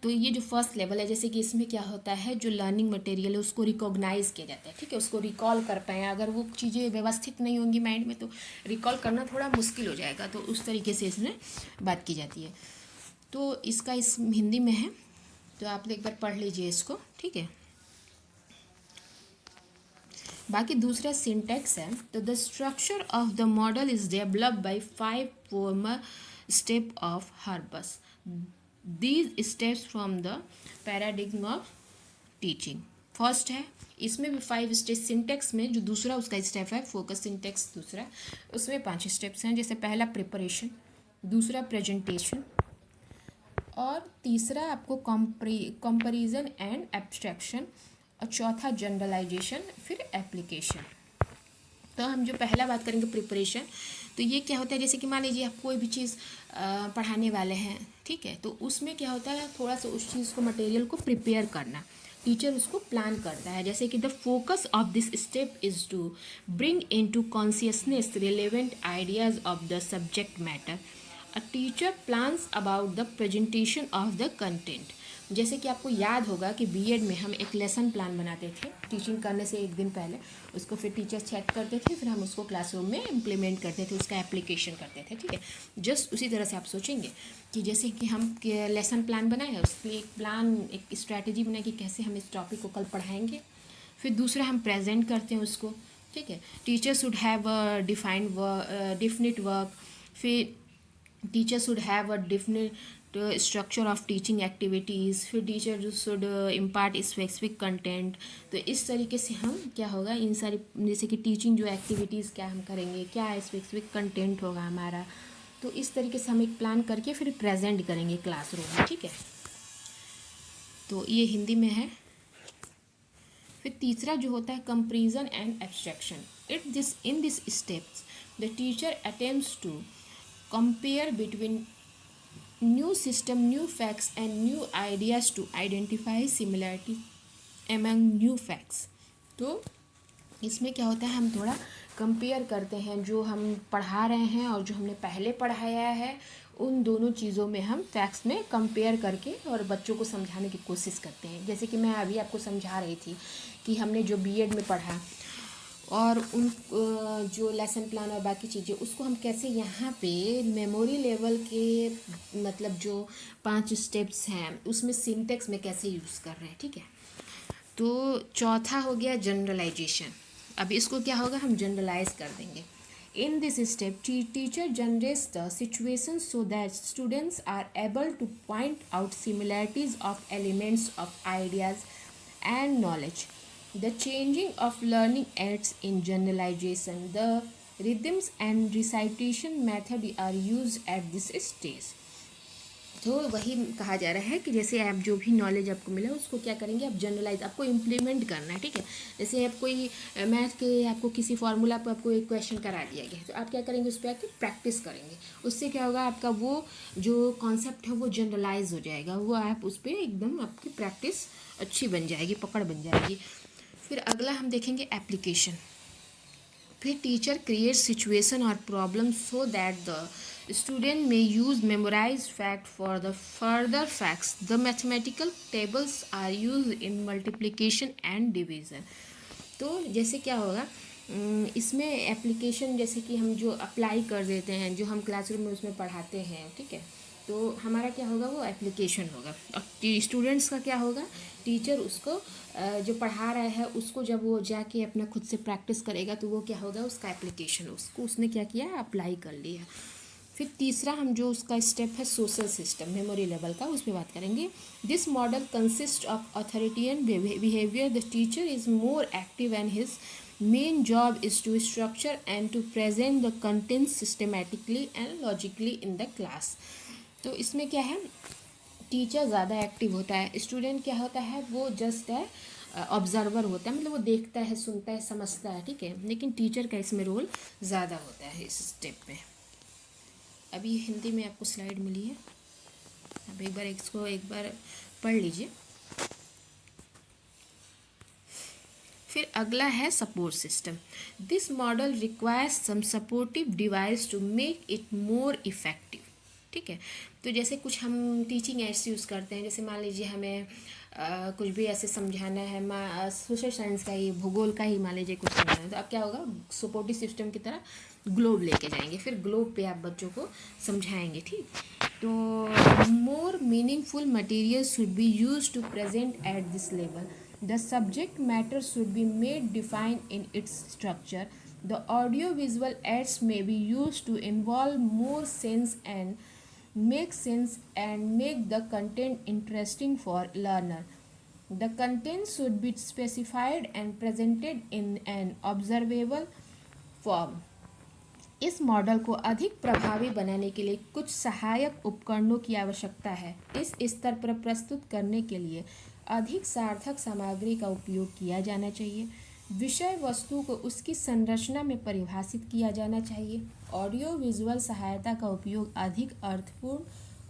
तो ये जो फर्स्ट लेवल है, जैसे कि इसमें क्या होता है, जो लर्निंग मटेरियल है उसको रिकॉग्नाइज किया जाता है, ठीक है, उसको रिकॉल कर पाएँ। अगर वो चीज़ें व्यवस्थित नहीं होंगी माइंड में तो रिकॉल करना थोड़ा मुश्किल हो जाएगा, तो उस तरीके से इसमें बात की जाती है। तो इसका इस हिंदी में है, तो आप एक बार पढ़ लीजिए इसको, ठीक है। बाकी दूसरा सिंटैक्स है, तो the structure of the model is developed by 5 formal step of herbs. These steps from the paradigm of teaching. First है, इसमें भी 5 स्टेप, सिंटेक्स में जो दूसरा उसका स्टेप है फोकस सिंटेक्स दूसरा, उसमें 5 स्टेप्स हैं। जैसे पहला प्रिपरेशन, दूसरा प्रेजेंटेशन, और तीसरा आपको कंपैरिजन एंड एब्स्ट्रैक्शन, और चौथा जनरलाइजेशन, फिर एप्लीकेशन। तो हम जो पहला बात करेंगे प्रिपरेशन, तो ये क्या होता है, जैसे कि मान लीजिए आप कोई भी चीज़ पढ़ाने वाले हैं, ठीक है, तो उसमें क्या होता है, थोड़ा सा उस चीज़ को मटेरियल को प्रिपेयर करना, टीचर उसको प्लान करता है। जैसे कि the focus of this step is to bring in to consciousness relevant ideas of the subject matter. A teacher plans about the presentation of the content. जैसे कि आपको याद होगा कि बीएड में हम एक लेसन प्लान बनाते थे टीचिंग करने से एक दिन पहले, उसको फिर टीचर चेक करते थे, फिर हम उसको क्लासरूम में इम्प्लीमेंट करते थे, उसका एप्लीकेशन करते थे, ठीक है। जस्ट उसी तरह से आप सोचेंगे कि जैसे कि हम लेसन प्लान बनाए हैं, उसके लिए एक प्लान, एक स्ट्रैटेजी बनाए कि कैसे हम इस टॉपिक को कल पढ़ाएंगे। फिर दूसरा हम प्रेजेंट करते हैं उसको, ठीक है। Teacher should have a definite work, फिर teacher should have a definite structure of teaching activities, फिर teacher should impart specific content. तो इस तरीके से हम क्या होगा, इन सारी जैसे कि टीचिंग जो एक्टिविटीज़ क्या हम करेंगे, क्या स्पेसिफिक कंटेंट होगा हमारा, तो इस तरीके से हम एक प्लान करके फिर प्रेजेंट करेंगे क्लासरूम में, ठीक है। तो ये हिंदी में है। फिर तीसरा जो होता है comparison and abstraction. In this steps the teacher attempts to compare between new system, new facts and new ideas to identify similarity among new facts। तो इसमें क्या होता है, हम थोड़ा कंपेयर करते हैं जो हम पढ़ा रहे हैं और जो हमने पहले पढ़ाया है, उन दोनों चीज़ों में हम फैक्ट्स में कंपेयर करके और बच्चों को समझाने की कोशिश करते हैं। जैसे कि मैं अभी आपको समझा रही थी कि हमने जो बीएड में पढ़ा और उन जो लेसन प्लान और बाकी चीज़ें उसको हम कैसे यहाँ पे मेमोरी लेवल के, मतलब जो 5 स्टेप्स हैं उसमें सिंटेक्स में कैसे यूज़ कर रहे हैं, ठीक है। तो चौथा हो गया जनरलाइजेशन। अब इसको क्या होगा, हम जनरलाइज कर देंगे। In this step teacher generates the situation so that students are able to point out similarities of elements of ideas and knowledge. The changing of learning aids in generalization. The rhythms and recitation method are used at this stage. तो वही कहा जा रहा है कि जैसे आप जो भी नॉलेज आपको मिला उसको क्या करेंगे, आप जनरलाइज, आपको इम्प्लीमेंट करना है, ठीक है। जैसे आप कोई मैथ के आपको किसी फार्मूला पर आपको एक क्वेश्चन करा दिया गया है, तो आप क्या करेंगे, उस पर आके प्रैक्टिस करेंगे। उससे क्या होगा, आपका वो जो कॉन्सेप्ट है वो जनरलाइज हो जाएगा, वो आप उस पर एकदम आपकी प्रैक्टिस अच्छी बन जाएगी, पकड़ बन जाएगी। फिर अगला हम देखेंगे एप्लीकेशन। फिर टीचर क्रिएट सिचुएशन और problem so that the student may use memorise fact for the further facts. The mathematical tables are use in multiplication and division. तो जैसे क्या होगा, इसमें एप्लीकेशन जैसे कि हम जो अप्लाई कर देते हैं, जो हम क्लासरूम में उसमें पढ़ाते हैं, ठीक है, तो हमारा क्या होगा, वो एप्लीकेशन होगा। और स्टूडेंट्स का क्या होगा, टीचर उसको जो पढ़ा रहा है उसको जब वो जाके अपना खुद से प्रैक्टिस करेगा तो वो क्या होगा, उसका एप्लीकेशन, उसको उसने क्या किया, अप्लाई कर लिया। फिर तीसरा हम जो उसका स्टेप है सोशल सिस्टम, मेमोरी लेवल का, उसमें बात करेंगे। This model consist of authoritarian behaviour. The teacher is more active and his main job is to structure and to present the content systematically and logically in the class. तो इसमें क्या है, teacher ज़्यादा active होता है, student क्या होता है, वो जस्ट है ऑब्जर्वर होता है, मतलब वो देखता है, सुनता है, समझता है, ठीक है। लेकिन टीचर का इसमें रोल ज़्यादा होता है इस स्टेप में। अभी हिंदी में आपको स्लाइड मिली है, अब एक बार इसको एक बार पढ़ लीजिए। फिर अगला है support system. This model requires some supportive device to make it more effective, ठीक है। तो जैसे कुछ हम टीचिंग एड्स यूज़ करते हैं, जैसे मान लीजिए हमें कुछ भी ऐसे समझाना है, सोशल साइंस का ही, भूगोल का ही मान लीजिए कुछ समझाना है, तो अब क्या होगा, सपोर्टिव सिस्टम की तरह ग्लोब लेके जाएंगे, फिर ग्लोब पे आप बच्चों को समझाएंगे, ठीक। तो more meaningful material should be use to present at this level. The subject matter should be made defined in its structure. The audio-visual aids may be used to involve more sense and make the content interesting for learner. The content should be specified and presented in an observable form. इस model को अधिक प्रभावी बनाने के लिए कुछ सहायक उपकरणों की आवश्यकता है। इस स्तर पर प्रस्तुत करने के लिए अधिक सार्थक सामग्री का उपयोग किया जाना चाहिए। विषय वस्तु को उसकी संरचना में परिभाषित किया जाना चाहिए। ऑडियो विजुअल सहायता का उपयोग अधिक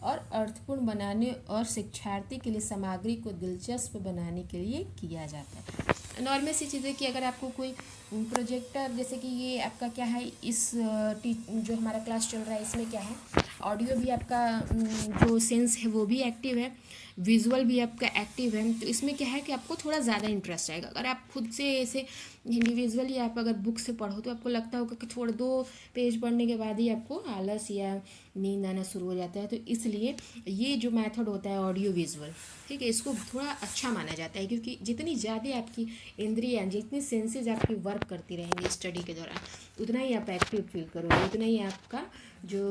अर्थपूर्ण बनाने और शिक्षार्थी के लिए सामग्री को दिलचस्प बनाने के लिए किया जाता है। नॉर्मल सी चीज़ें कि अगर आपको कोई प्रोजेक्टर, जैसे कि ये आपका क्या है, इस जो हमारा क्लास चल रहा है इसमें क्या है, ऑडियो भी आपका जो सेंस है वो भी एक्टिव है, विजुअल भी आपका एक्टिव है। तो इसमें क्या है कि आपको थोड़ा ज़्यादा इंटरेस्ट आएगा। अगर आप खुद से ऐसे इंडिविजुअली आप अगर बुक से पढ़ो तो आपको लगता होगा कि थोड़ा 2 पेज पढ़ने के बाद ही आपको आलस या नींद आना शुरू हो जाता है। तो इसलिए ये जो मेथड होता है ऑडियो विजुअल, ठीक है, इसको थोड़ा अच्छा माना जाता है, क्योंकि जितनी ज़्यादा आपकी इंद्रियाँ, जितनी सेंसेज आपकी वर्क करती रहेंगी स्टडी के दौरान, उतना ही आप एक्टिव फील करोगे, उतना ही आपका जो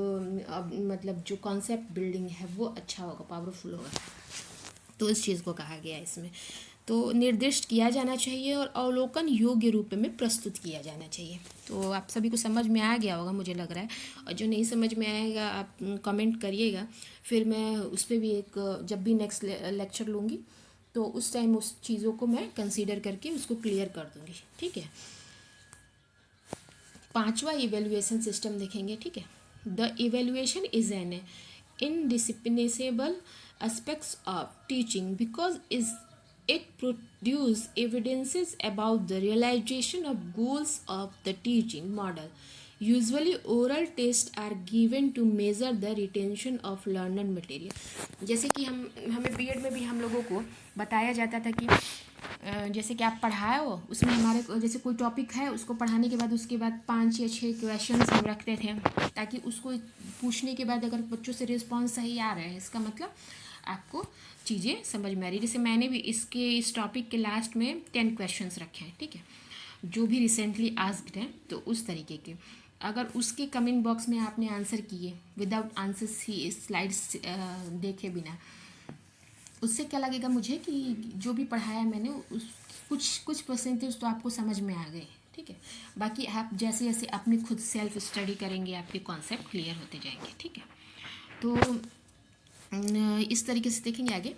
मतलब जो कॉन्सेप्ट बिल्डिंग है वो अच्छा होगा, पावरफुल होगा। तो इस चीज़ को कहा गया है इसमें। तो निर्दिष्ट किया जाना चाहिए और अवलोकन योग्य रूप में प्रस्तुत किया जाना चाहिए। तो आप सभी को समझ में आ गया होगा मुझे लग रहा है, और जो नहीं समझ में आएगा आप कमेंट करिएगा, फिर मैं उस पर भी एक, जब भी नेक्स्ट लेक्चर लूँगी तो उस टाइम उस चीज़ों को मैं कंसीडर करके उसको क्लियर कर दूँगी, ठीक है। 5वां इवेल्युएशन सिस्टम देखेंगे, ठीक है। The evaluation is an indispensable aspects of teaching because it produces evidences about the realization of goals of the teaching model. Usually oral tests are given to measure the retention of learned material. जैसे कि हमें BEd में भी हम लोगों को बताया जाता था कि जैसे कि आप पढ़ाए हो, उसमें हमारे जैसे कोई टॉपिक है उसको पढ़ाने के बाद उसके बाद 5 या 6 क्वेश्चन हम रखते थे, ताकि उसको पूछने के बाद अगर बच्चों से रिस्पॉन्स सही आ रहा है, इसका मतलब आपको चीज़ें समझ में आ रही है। जैसे मैंने भी इस टॉपिक के लास्ट में 10 क्वेश्चंस रखे हैं, ठीक है, जो भी रिसेंटली आस्क्ड हैं। तो उस तरीके के अगर उसके कमेंट बॉक्स में आपने आंसर किए विदाउट आंसर्स ही स्लाइड्स देखे बिना, उससे क्या लगेगा मुझे कि जो भी पढ़ाया मैंने उस कुछ परसेंटेज तो आपको समझ में आ गए, ठीक है। बाकी आप जैसे जैसे अपनी खुद सेल्फ स्टडी करेंगे आपके कॉन्सेप्ट क्लियर होते जाएंगे, ठीक है। तो इस तरीके से देखेंगे आगे।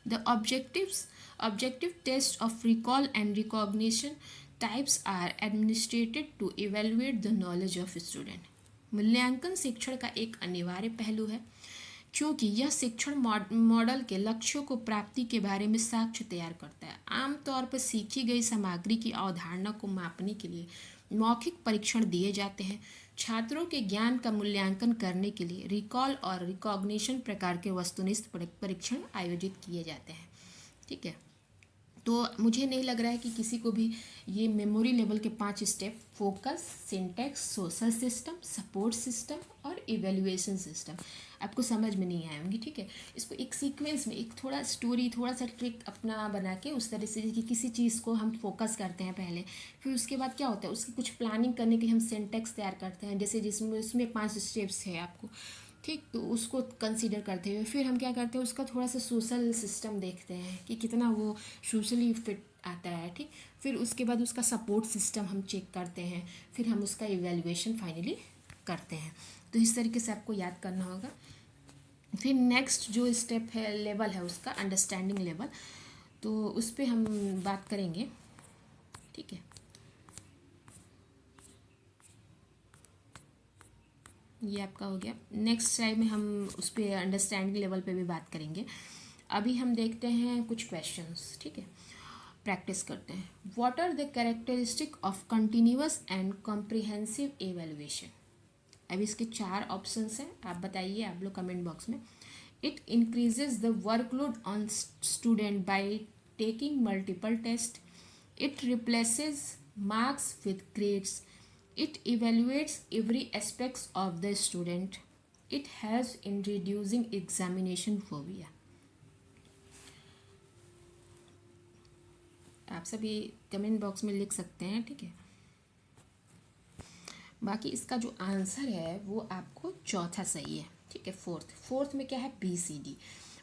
The objective test of recall and recognition types are administered to evaluate the knowledge of student. मूल्यांकन शिक्षण का एक अनिवार्य पहलू है, क्योंकि यह शिक्षण मॉडल के लक्ष्यों को प्राप्ति के बारे में साक्ष्य तैयार करता है। आमतौर पर सीखी गई सामग्री की अवधारणा को मापने के लिए मौखिक परीक्षण दिए जाते हैं। छात्रों के ज्ञान का मूल्यांकन करने के लिए रिकॉल और रिकॉग्निशन प्रकार के वस्तुनिष्ठ परीक्षण आयोजित किए जाते हैं, ठीक है। तो मुझे नहीं लग रहा है कि किसी को भी ये मेमोरी लेवल के 5 step, focus, syntax, social system, support system और इवेल्युएशन सिस्टम आपको समझ में नहीं आएंगी, ठीक है। इसको एक सीक्वेंस में एक थोड़ा स्टोरी, थोड़ा सा ट्रिक अपना बना के उस तरह से कि किसी चीज़ को हम फोकस करते हैं पहले, फिर उसके बाद क्या होता है उसकी कुछ प्लानिंग करने के लिए हम सिंटेक्स तैयार करते हैं, जैसे जिसमें उसमें 5 स्टेप्स है आपको, ठीक। तो उसको कंसीडर करते हुए फिर हम क्या करते हैं उसका थोड़ा सा सोशल सिस्टम देखते हैं कि कितना वो सोशली फिट आता है, ठीक। फिर उसके बाद उसका सपोर्ट सिस्टम हम चेक करते हैं, फिर हम उसका इवैल्यूएशन फाइनली करते हैं। तो इस तरीके से आपको याद करना होगा। फिर नेक्स्ट जो स्टेप है, लेवल है उसका अंडरस्टैंडिंग लेवल। तो उस पर हम बात करेंगे, ठीक है। ये आपका हो गया। नेक्स्ट स्लाइड में हम उस पर अंडरस्टैंडिंग लेवल पे भी बात करेंगे। अभी हम देखते हैं कुछ क्वेश्चंस, ठीक है, प्रैक्टिस करते हैं। What are the characteristic of continuous and comprehensive evaluation. अभी इसके 4 ऑप्शंस हैं, आप बताइए आप लोग कमेंट बॉक्स में। It increases the workload on student by taking multiple test. It replaces marks with grades. It evaluates every aspects of the student. It helps in reducing examination phobia. आप सभी comment box में लिख सकते हैं, ठीक है। बाकी इसका जो आंसर है वो आपको चौथा सही है, ठीक है। फोर्थ में क्या है, BCD।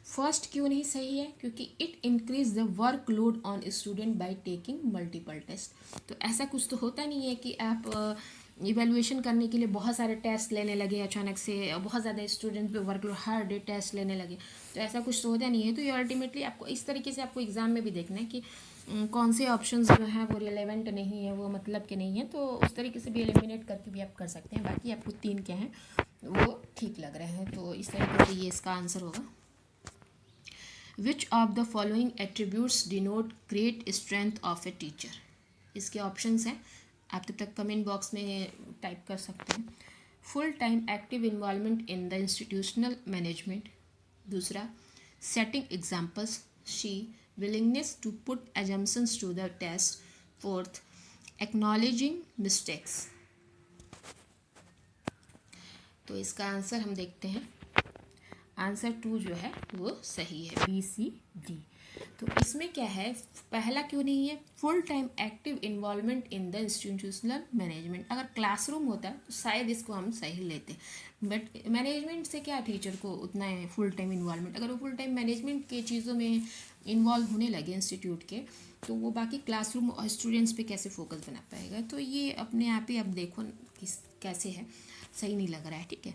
फर्स्ट क्यों नहीं सही है, क्योंकि it increase the work load on student by taking multiple test. तो ऐसा कुछ तो होता नहीं है कि आप इवेल्युएशन करने के लिए बहुत सारे टेस्ट लेने लगे अचानक से, बहुत ज़्यादा स्टूडेंट पे वर्कलोड हर डे टेस्ट लेने लगे, तो ऐसा कुछ तो होता नहीं है। तो ये अल्टीमेटली आपको इस तरीके से आपको एग्ज़ाम में भी देखना है कि कौन से ऑप्शंस जो हैं वो रिलेवेंट नहीं है, वो मतलब के नहीं है, तो उस तरीके से भी एलिमिनेट करके भी आप कर सकते हैं। बाकी आपको 3 क्या हैं वो ठीक लग रहे हैं, तो इस तरीके से ये इसका आंसर होगा। Which of the following attributes denote great strength of a teacher. इसके ऑप्शंस हैं, आप तब तक कमेंट बॉक्स में टाइप कर सकते हैं। Full time active involvement in the institutional management. दूसरा, setting examples. C, willingness to put assumptions to the test. Fourth, acknowledging mistakes. तो इसका आंसर हम देखते हैं। आंसर 2 जो है वो सही है, BCD। तो इसमें क्या है, पहला क्यों नहीं है, full time active involvement in the institutional management. अगर क्लासरूम होता तो शायद इसको हम सही लेते, बट मैनेजमेंट से क्या टीचर को उतना है फुल टाइम इन्वॉल्वमेंट। अगर वो फुल टाइम मैनेजमेंट के चीज़ों में इन्वॉल्व होने लगे इंस्टीट्यूट के, तो वो बाकी क्लासरूम और स्टूडेंट्स पे कैसे फोकस बना पाएगा। तो ये अपने आप ही अब देखो किस कैसे है, सही नहीं लग रहा है, ठीक है।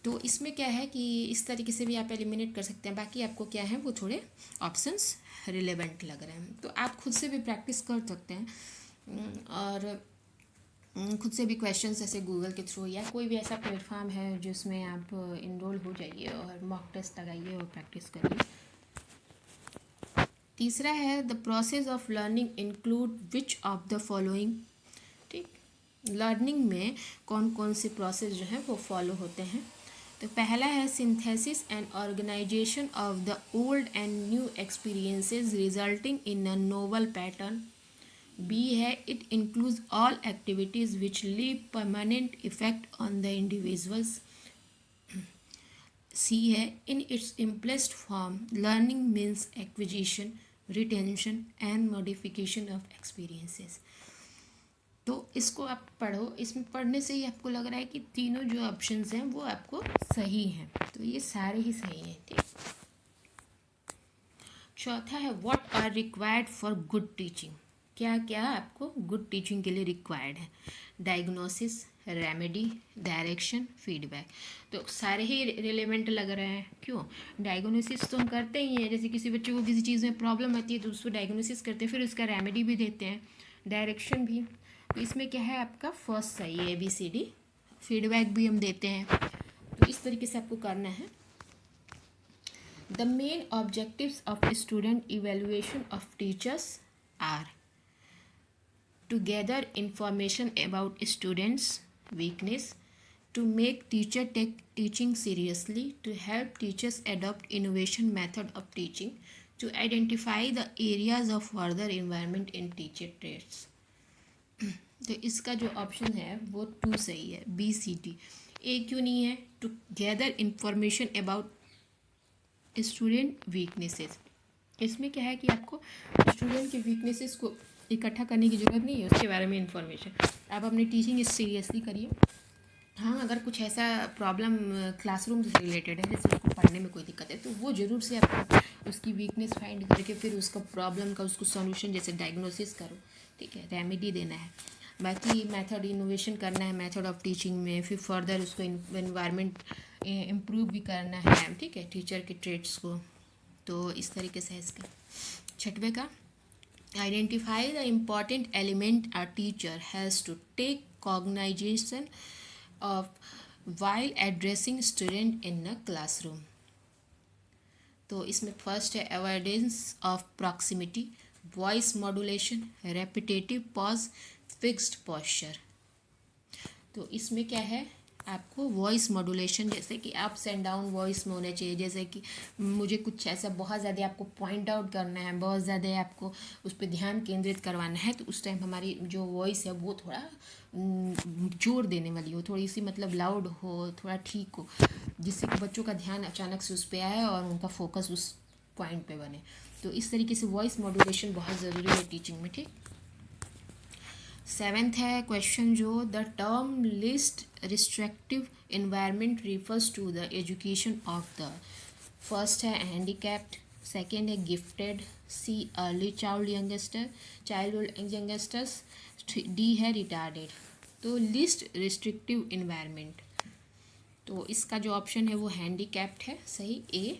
तो इसमें क्या है कि इस तरीके से भी आप एलिमिनेट कर सकते हैं। बाकी आपको क्या है वो थोड़े ऑप्शंस रिलेवेंट लग रहे हैं, तो आप खुद से भी प्रैक्टिस कर सकते हैं और खुद से भी क्वेश्चंस ऐसे गूगल के थ्रू या कोई भी ऐसा प्लेटफॉर्म है जिसमें आप इनरोल हो जाइए और मॉक टेस्ट लगाइए और प्रैक्टिस करिए। तीसरा है, the process of learning include which of the following. ठीक, लर्निंग में कौन कौन से प्रोसेस जो है वो फॉलो होते हैं। तो पहला है synthesis and organisation of the old and new experiences resulting in a novel pattern. B है, it includes all activities which leave permanent effect on the individuals. C है, in its implied form learning means acquisition, retention and modification of experiences. तो इसको आप पढ़ो, इसमें पढ़ने से ही आपको लग रहा है कि तीनों जो ऑप्शंस हैं वो आपको सही हैं, तो ये सारे ही सही हैं, ठीक। चौथा है, what are required for good teaching. क्या क्या आपको गुड टीचिंग के लिए रिक्वायर्ड है। Diagnosis, remedy, direction, feedback. तो सारे ही रिलेवेंट लग रहे हैं। क्यों, डायग्नोसिस तो हम करते ही हैं, जैसे किसी बच्चे को किसी चीज़ में प्रॉब्लम आती है तो उसको डायग्नोसिस करते हैं, फिर उसका रेमेडी भी देते हैं, डायरेक्शन भी। तो इसमें क्या है आपका फर्स्ट सही है, ABCD। फीडबैक भी हम देते हैं, तो इस तरीके से आपको करना है। The main objectives of student evaluation of teachers are to gather information about students' weakness, to make teacher take teaching seriously, to help teachers adopt innovation method of teaching, to identify the areas of further environment in teacher traits। तो इसका जो option है वो 2 सही है, BCD। ए क्यों नहीं है, to gather information about student weaknesses. इसमें क्या है कि आपको स्टूडेंट के वीकनेसेस को इकट्ठा करने की ज़रूरत नहीं है, उसके बारे में इंफॉर्मेशन आप अपनी टीचिंग सीरियसली करिए। हाँ, अगर कुछ ऐसा प्रॉब्लम क्लासरूम से रिलेटेड है, जैसे उसको पढ़ने में कोई दिक्कत है, तो वो ज़रूर से आप उसकी वीकनेस फाइंड करके फिर उसका प्रॉब्लम का उसको सॉल्यूशन जैसे डायग्नोसिस करो, ठीक है, रेमेडी देना है। बाकी मेथड इनोवेशन करना है मेथड ऑफ टीचिंग में, फिर फर्दर उसको एनवायरनमेंट इम्प्रूव भी करना है, ठीक है, टीचर के ट्रेड्स को। तो इस तरीके से है इसका। छठवें का, identify the important element a teacher has to take cognisance of while addressing student in a classroom. तो इसमें फर्स्ट है avoidance of proximity, voice modulation, repetitive pause, fixed posture. तो इसमें क्या है, आपको वॉइस मॉड्यूलेशन, जैसे कि अप्स एंड डाउन वॉइस में होने चाहिए। जैसे कि मुझे कुछ ऐसा बहुत ज़्यादा आपको पॉइंट आउट करना है, बहुत ज़्यादा आपको उस पर ध्यान केंद्रित करवाना है, तो उस टाइम हमारी जो वॉइस है वो थोड़ा जोर देने वाली हो, थोड़ी सी मतलब लाउड हो, थोड़ा ठीक हो, जिससे कि बच्चों का ध्यान अचानक से उस पर आए और उनका फोकस उस पॉइंट पे बने। तो इस तरीके से वॉइस मॉड्यूलेशन बहुत ज़रूरी है टीचिंग में, ठीक। सेवेंथ है क्वेश्चन जो, the term least restrictive environment refers to the education of the, first है हैंडीकैप्ड, सेकेंड है gifted, C early childhood youngsters, D है रिटार्डेड। तो लिस्ट रिस्ट्रिक्टिव इन्वायरमेंट, तो इसका जो ऑप्शन है वो हैंडीकैप्ड है, सही ए।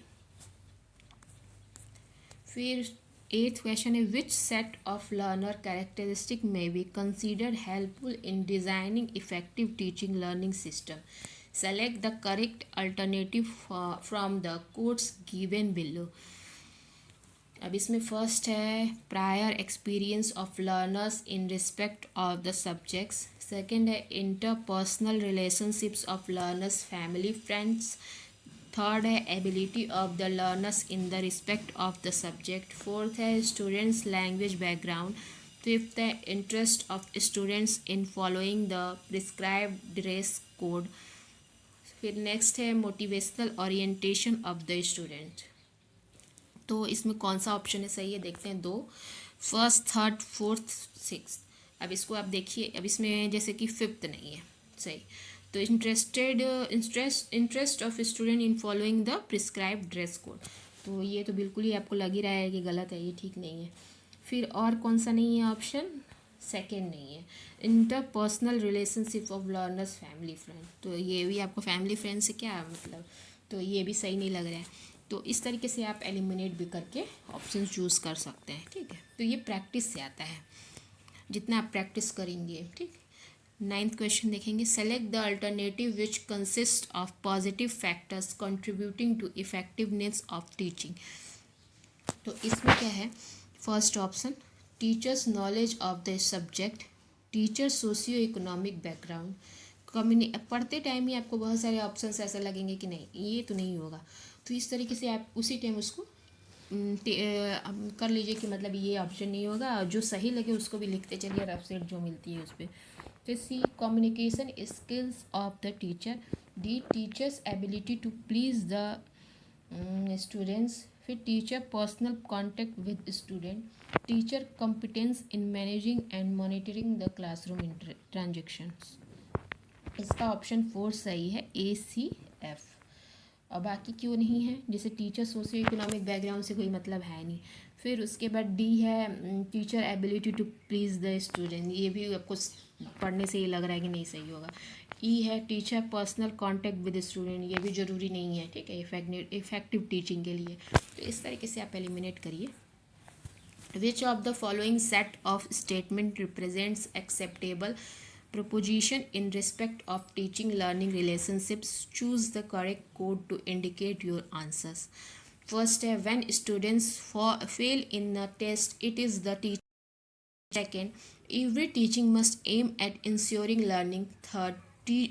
फिर एट्थ क्वेश्चन है, which set of learner characteristic may be considered helpful in designing effective teaching learning system, select the correct alternative from the codes given below. अब इसमें फर्स्ट है prior experience of learners in respect of the subjects, second है interpersonal relationships of learners family friends, third है ability of the learners in the respect of the subject, fourth है students language background, fifth है interest of students in following the prescribed dress code, फिर next है motivational orientation of the student. तो इसमें कौन सा option है सही है, देखते हैं दो, फर्स्ट, थर्ड, फोर्थ, सिक्स्थ। अब इसको आप देखिए, अब इसमें जैसे कि फिफ्थ नहीं है सही, तो interest of student in following the prescribe dress code, तो ये तो बिल्कुल ही आपको लग ही रहा है कि गलत है, ये ठीक नहीं है। फिर और कौन सा नहीं है ऑप्शन, सेकेंड नहीं है, interpersonal relationship of learners family friend, तो ये भी आपको फैमिली फ्रेंड से क्या मतलब, तो ये भी सही नहीं लग रहा है। तो इस तरीके से आप एलिमिनेट भी करके ऑप्शन चूज़ कर सकते हैं, ठीक है। तो ये प्रैक्टिस से आता है, जितना आप प्रैक्टिस करेंगे, ठीक। नाइन्थ क्वेश्चन देखेंगे, select the alternative which consist of positive factors contributing to effectiveness of teaching. तो इसमें क्या है, first option teachers knowledge of the subject, teacher socio economic background. पढ़ते टाइम ही आपको बहुत सारे ऑप्शन ऐसे लगेंगे कि नहीं ये तो नहीं होगा, तो इस तरीके से आप उसी टाइम उसको कर लीजिए कि मतलब ये ऑप्शन नहीं होगा, और जो सही लगे उसको भी लिखते चलिए, रफ सेट जो मिलती है उस पर। फिर C communication skills of the teacher, D teacher's ability to please the students, फिर teacher personal contact with student, teacher competence in managing and monitoring the classroom transactions. इसका ऑप्शन 4 सही है, ACF। और बाकी क्यों नहीं है, जैसे टीचर सोशियो इकोनॉमिक बैकग्राउंड से कोई मतलब है नहीं। फिर उसके बाद डी है teacher ability to please the student, ये भी आपको पढ़ने से ही लग रहा है कि नहीं सही होगा। ई है teacher personal contact with student, ये भी ज़रूरी नहीं है, ठीक है, इफेक्टिव टीचिंग के लिए। तो इस तरीके से आप एलिमिनेट करिए। Which of the following set of statement represents acceptable proposition in respect of teaching learning relationships, choose the correct code to indicate your answers. First है, when students fail in a test, it is the teacher. Second, every teaching must aim at ensuring learning. Third,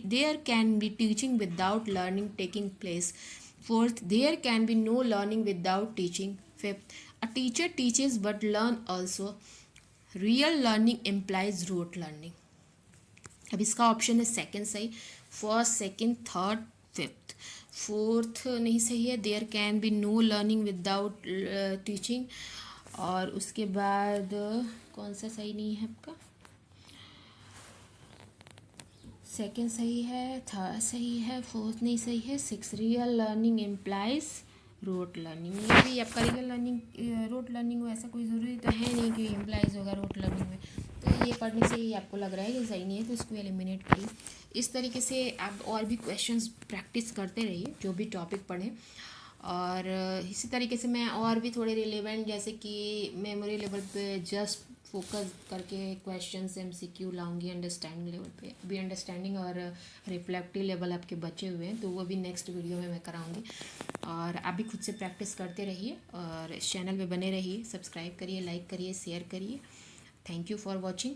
there can be teaching without learning taking place. Fourth, there can be no learning without teaching. Fifth, a teacher teaches but learn also. Real learning implies rote learning. अब इसका option है second सही, first, second, third, fifth. Fourth नहीं सही है, there can be no learning without teaching. और उसके बाद कौन सा सही नहीं है आपका, सेकंड सही है, थर्ड सही है, फोर्थ नहीं सही है, six real learning implies rote learning. ये भी आपका रियल लर्निंग रोट लर्निंग हो, ऐसा कोई ज़रूरी तो है नहीं कि इम्प्लाइज होगा रोट लर्निंग में, तो ये पढ़ने से ही आपको लग रहा है कि सही नहीं है, तो इसको एलिमिनेट करिए। इस तरीके से आप और भी क्वेश्चंस प्रैक्टिस करते रहिए, जो भी टॉपिक पढ़ें, और इसी तरीके से मैं और भी थोड़े रिलेवेंट जैसे कि मेमोरी लेवल पे जस्ट फोकस करके क्वेश्चंस एमसीक्यू लाऊंगी, अंडरस्टैंडिंग लेवल पे अभी अंडरस्टैंडिंग और रिफ्लेक्टिव लेवल आपके बचे हुए हैं, तो वो भी नेक्स्ट वीडियो में मैं कराऊंगी। और आप भी खुद से प्रैक्टिस करते रहिए और इस चैनल पे बने रहिए, सब्सक्राइब करिए, लाइक करिए, शेयर करिए। Thank you for watching.